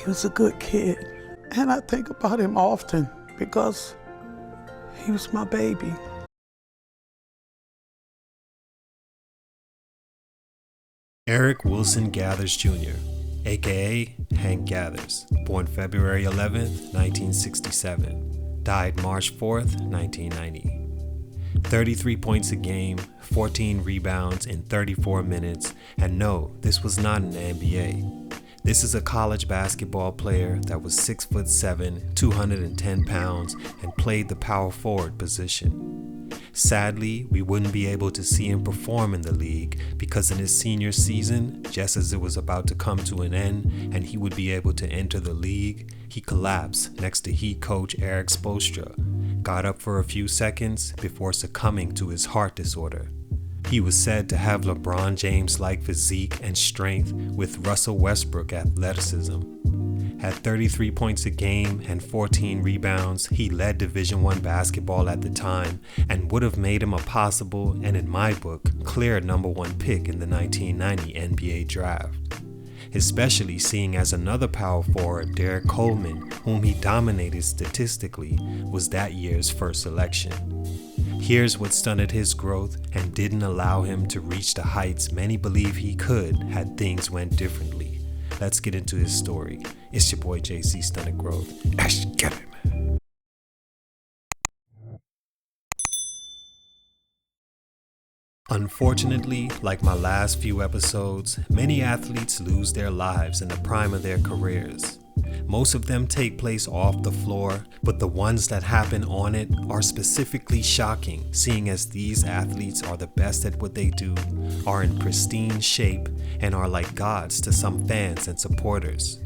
He was a good kid, and I think about him often because he was my baby. Erik Wilson Gathers Jr., aka Hank Gathers, born February 11th, 1967, died March 4th, 1990. 33 points a game, 14 rebounds in 34 minutes, and no, this was not an NBA. This is a college basketball player that was 6'7", 210 pounds, and played the power forward position. Sadly, we wouldn't be able to see him perform in the league because in his senior season, just as it was about to come to an end and he would be able to enter the league, he collapsed next to Heat coach Erik Spoelstra, got up for a few seconds before succumbing to his heart disorder. He was said to have LeBron James-like physique and strength with Russell Westbrook athleticism. At 33 points a game and 14 rebounds, he led Division I basketball at the time and would have made him a possible, and in my book, clear #1 pick in the 1990 NBA draft. Especially seeing as another power forward, Derek Coleman, whom he dominated statistically, was that year's first selection. Here's what stunted his growth and didn't allow him to reach the heights many believe he could had things went differently. Let's get into his story. It's your boy JC Stunted Growth. Let's get it. Unfortunately, like my last few episodes, many athletes lose their lives in the prime of their careers. Most of them take place off the floor, but the ones that happen on it are specifically shocking, seeing as these athletes are the best at what they do, are in pristine shape, and are like gods to some fans and supporters.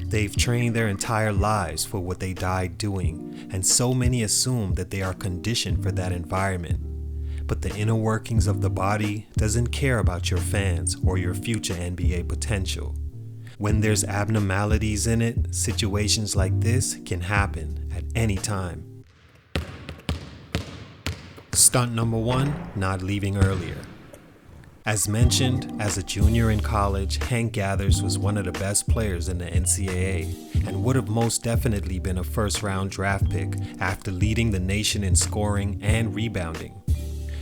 They've trained their entire lives for what they died doing, and so many assume that they are conditioned for that environment. But the inner workings of the body doesn't care about your fans or your future NBA potential. When there's abnormalities in it, situations like this can happen at any time. Stunt number 1, not leaving earlier. As mentioned, as a junior in college, Hank Gathers was one of the best players in the NCAA and would have most definitely been a first-round draft pick after leading the nation in scoring and rebounding.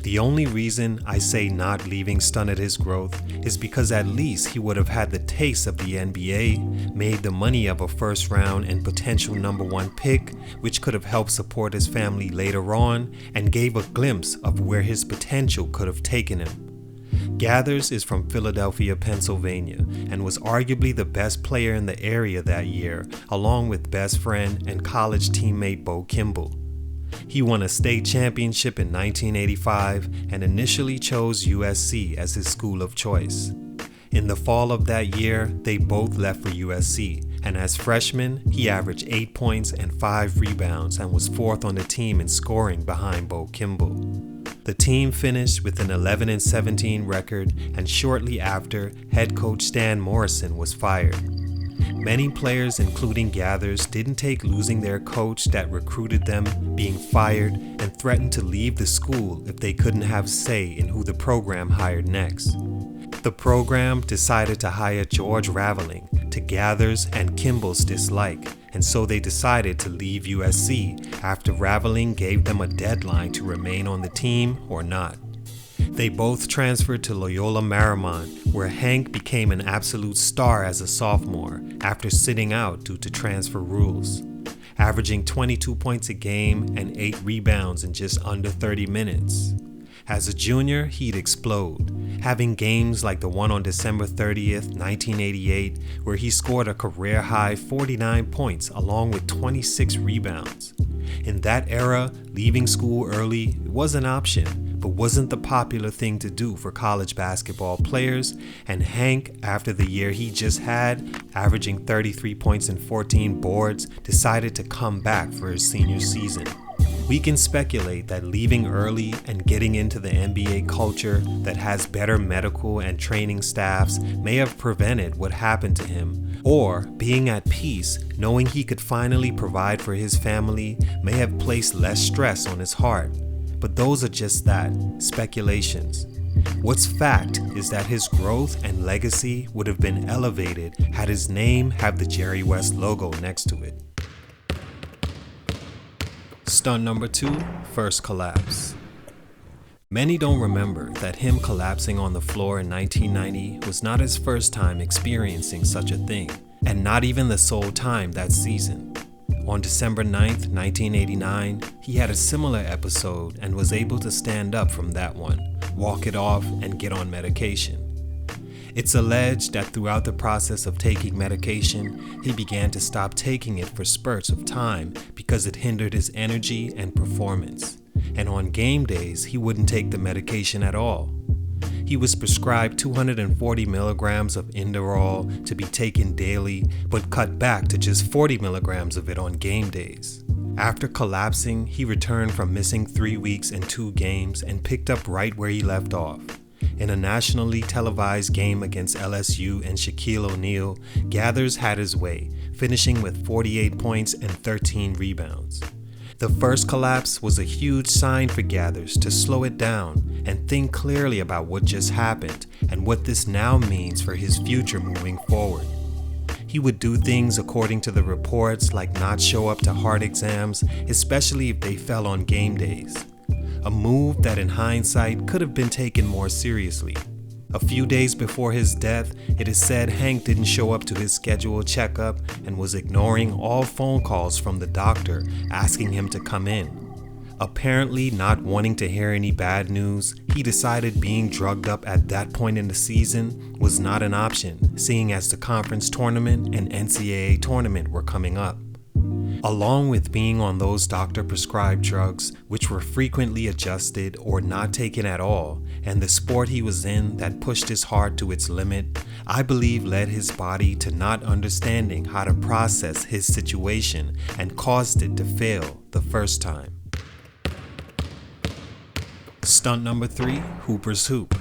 The only reason I say not leaving stunted his growth is because at least he would have had the taste of the NBA, made the money of a first round and potential #1 pick, which could have helped support his family later on, and gave a glimpse of where his potential could have taken him. Gathers is from Philadelphia, Pennsylvania, and was arguably the best player in the area that year, along with best friend and college teammate Bo Kimble. He won a state championship in 1985 and initially chose USC as his school of choice. In the fall of that year, they both left for USC, and as freshmen, he averaged 8 points and 5 rebounds and was 4th on the team in scoring behind Bo Kimble. The team finished with an 11-17 record, and shortly after, head coach Stan Morrison was fired. Many players, including Gathers, didn't take losing their coach that recruited them being fired and threatened to leave the school if they couldn't have say in who the program hired next. The program decided to hire George Raveling to Gathers and Kimball's dislike, and so they decided to leave USC after Raveling gave them a deadline to remain on the team or not. They both transferred to Loyola Marymount, where Hank became an absolute star as a sophomore after sitting out due to transfer rules, averaging 22 points a game and 8 rebounds in just under 30 minutes. As a junior, he'd explode, having games like the one on December 30th, 1988, where he scored a career-high 49 points along with 26 rebounds. In that era, leaving school early was an option, but wasn't the popular thing to do for college basketball players, and Hank, after the year he just had, averaging 33 points and 14 boards, decided to come back for his senior season. We can speculate that leaving early and getting into the NBA culture that has better medical and training staffs may have prevented what happened to him, or being at peace, knowing he could finally provide for his family, may have placed less stress on his heart. But those are just that, speculations. What's fact is that his growth and legacy would have been elevated had his name have the Jerry West logo next to it. Stunt number 2, first collapse. Many don't remember that him collapsing on the floor in 1990 was not his first time experiencing such a thing, and not even the sole time that season. On December 9th, 1989, he had a similar episode and was able to stand up from that one, walk it off, and get on medication. It's alleged that throughout the process of taking medication, he began to stop taking it for spurts of time because it hindered his energy and performance. And on game days, he wouldn't take the medication at all. He was prescribed 240 milligrams of Inderol to be taken daily, but cut back to just 40 milligrams of it on game days. After collapsing, he returned from missing 3 weeks and 2 games and picked up right where he left off. In a nationally televised game against LSU and Shaquille O'Neal, Gathers had his way, finishing with 48 points and 13 rebounds. The first collapse was a huge sign for Gathers to slow it down and think clearly about what just happened and what this now means for his future moving forward. He would do things according to the reports like not show up to heart exams, especially if they fell on game days. A move that in hindsight could have been taken more seriously. A few days before his death, it is said Hank didn't show up to his scheduled checkup and was ignoring all phone calls from the doctor asking him to come in. Apparently not wanting to hear any bad news, he decided being drugged up at that point in the season was not an option, seeing as the conference tournament and NCAA tournament were coming up. Along with being on those doctor-prescribed drugs, which were frequently adjusted or not taken at all, and the sport he was in that pushed his heart to its limit, I believe led his body to not understanding how to process his situation and caused it to fail the first time. Stunt number 3, Hooper's Hoop.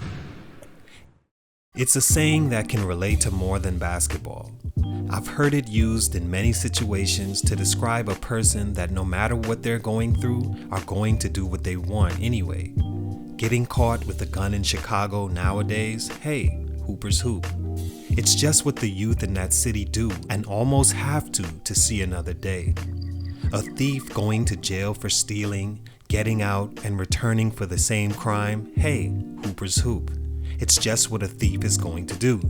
It's a saying that can relate to more than basketball. I've heard it used in many situations to describe a person that no matter what they're going through, are going to do what they want anyway. Getting caught with a gun in Chicago nowadays, hey, Hooper's Hoop. It's just what the youth in that city do and almost have to see another day. A thief going to jail for stealing, getting out and returning for the same crime, hey, Hooper's Hoop. It's just what a thief is going to do.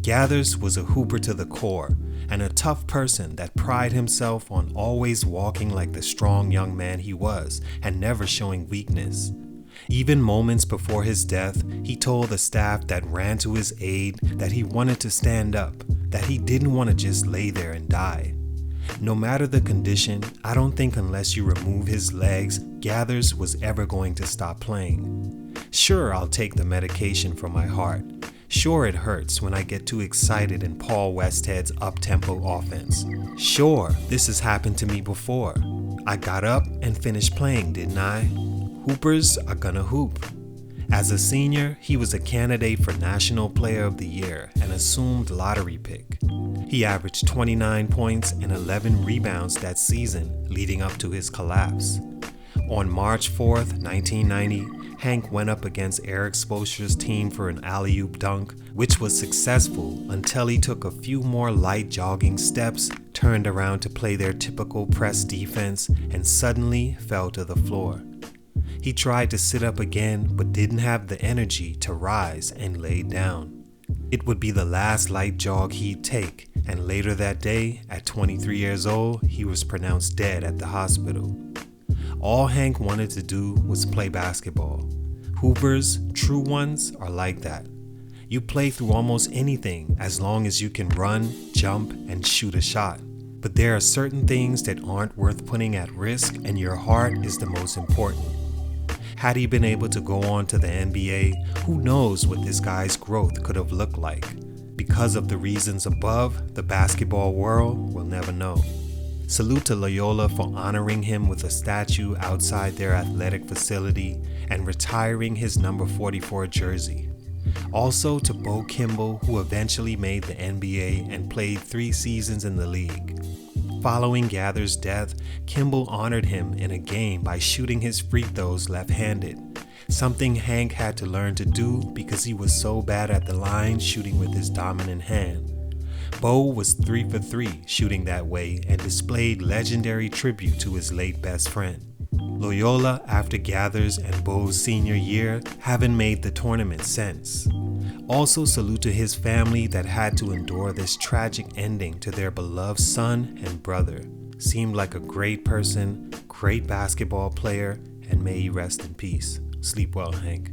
Gathers was a hooper to the core and a tough person that prided himself on always walking like the strong young man he was and never showing weakness. Even moments before his death, he told the staff that ran to his aid that he wanted to stand up, that he didn't want to just lay there and die. No matter the condition, I don't think unless you remove his legs, Gathers was ever going to stop playing. Sure, I'll take the medication for my heart. Sure, it hurts when I get too excited in Paul Westhead's up-tempo offense. Sure, this has happened to me before. I got up and finished playing, didn't I? Hoopers are gonna hoop. As a senior, he was a candidate for National Player of the Year and assumed lottery pick. He averaged 29 points and 11 rebounds that season leading up to his collapse. On March 4th, 1990, Hank went up against Erik Spoelstra's team for an alley-oop dunk, which was successful until he took a few more light jogging steps, turned around to play their typical press defense, and suddenly fell to the floor. He tried to sit up again, but didn't have the energy to rise and laid down. It would be the last light jog he'd take, and later that day, at 23 years old, he was pronounced dead at the hospital. All Hank wanted to do was play basketball. Hoopers, true ones, are like that. You play through almost anything as long as you can run, jump, and shoot a shot. But there are certain things that aren't worth putting at risk, and your heart is the most important. Had he been able to go on to the NBA, who knows what this guy's growth could have looked like. Because of the reasons above, the basketball world will never know. Salute to Loyola for honoring him with a statue outside their athletic facility and retiring his number 44 jersey. Also to Bo Kimble, who eventually made the NBA and played 3 seasons in the league. Following Gathers' death, Kimble honored him in a game by shooting his free throws left-handed. something Hank had to learn to do because he was so bad at the line shooting with his dominant hand. Bo was 3 for 3 shooting that way and displayed legendary tribute to his late best friend. Loyola, after Gathers and Bo's senior year, haven't made the tournament since. Also salute to his family that had to endure this tragic ending to their beloved son and brother. Seemed like a great person, great basketball player, and may he rest in peace. Sleep well, Hank.